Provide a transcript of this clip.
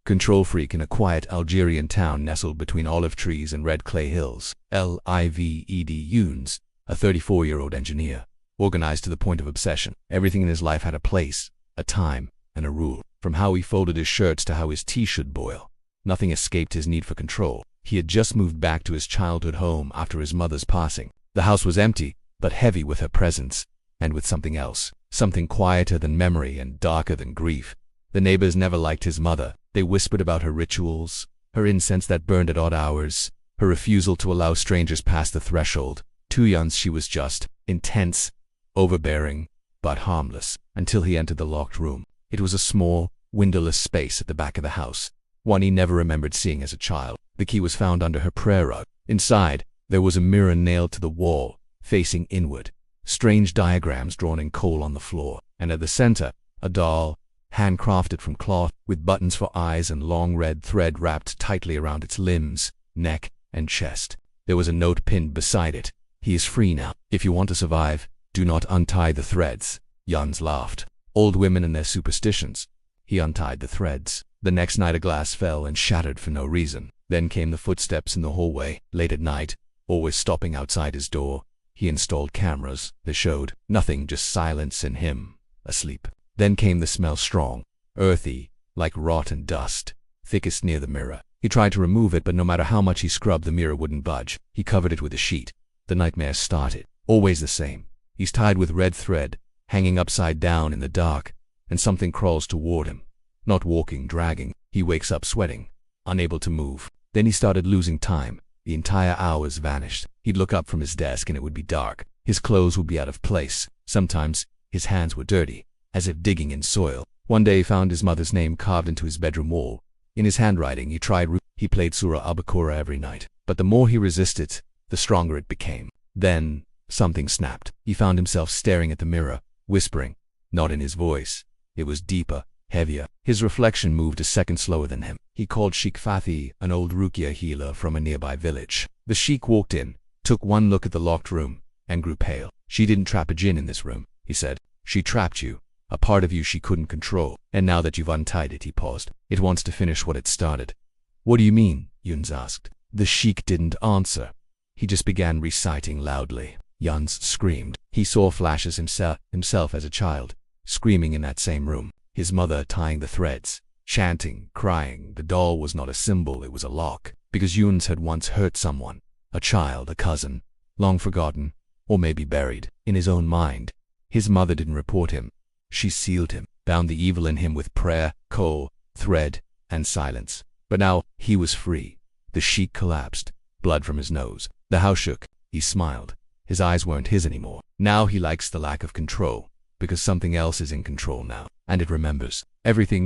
control freak in a quiet Algerian town nestled between olive trees and red clay hills. Lived Younes, a 34-year-old engineer, organized to the point of obsession. Everything in his life had a place, a time, and a rule. From how he folded his shirts to how his tea should boil, nothing escaped his need for control. He had just moved back to his childhood home after his mother's passing. The house was empty, but heavy with her presence, and with something else, something quieter than memory and darker than grief. The neighbors never liked his mother. They whispered about her rituals, her incense that burned at odd hours, her refusal to allow strangers past the threshold. To Younes she was just intense, overbearing, but harmless, until he entered the locked room. It was a small, windowless space at the back of the house, one he never remembered seeing as a child. The key was found under her prayer rug. Inside, there was a mirror nailed to the wall, facing inward, strange diagrams drawn in coal on the floor, and at the center, a doll, handcrafted from cloth, with buttons for eyes and long red thread wrapped tightly around its limbs, neck, and chest. There was a note pinned beside it. "He is free now. If you want to survive, do not untie the threads." Younes laughed. Old women and their superstitions. He untied the threads. The next night a glass fell and shattered for no reason. Then came the footsteps in the hallway. Late at night, always stopping outside his door, he installed cameras. They showed nothing, just silence and him, asleep. Then came the smell, strong, earthy, like rot and dust, thickest near the mirror. He tried to remove it, but no matter how much he scrubbed, the mirror wouldn't budge. He covered it with a sheet. The nightmare started. Always the same. He's tied with red thread, hanging upside down in the dark, and something crawls toward him. Not walking, dragging. He wakes up sweating, unable to move. Then he started losing time. The entire hours vanished. He'd look up from his desk and it would be dark. His clothes would be out of place. Sometimes his hands were dirty, as if digging in soil. One day he found his mother's name carved into his bedroom wall. In his handwriting he played Surah Al-Baqarah every night. But the more he resisted, the stronger it became. Then something snapped. He found himself staring at the mirror, whispering, not in his voice. It was deeper, heavier. His reflection moved a second slower than him. He called Sheikh Fathi, an old Ruqya healer from a nearby village. The sheikh walked in, took one look at the locked room, and grew pale. "She didn't trap a jinn in this room," he said. "She trapped you, a part of you she couldn't control. And now that you've untied it," he paused, "it wants to finish what it started." "What do you mean?" Younes asked. The sheikh didn't answer. He just began reciting loudly. Younes screamed. He saw flashes himself as a child, screaming in that same room. His mother tying the threads, chanting, crying. The doll was not a symbol, it was a lock. Because Younes had once hurt someone, a child, a cousin, long forgotten, or maybe buried. In his own mind, his mother didn't report him. She sealed him, bound the evil in him with prayer, coal, thread, and silence. But now he was free. The sheikh collapsed, blood from his nose. The house shook. He smiled. His eyes weren't his anymore. Now he likes the lack of control, because something else is in control now, and it remembers everything.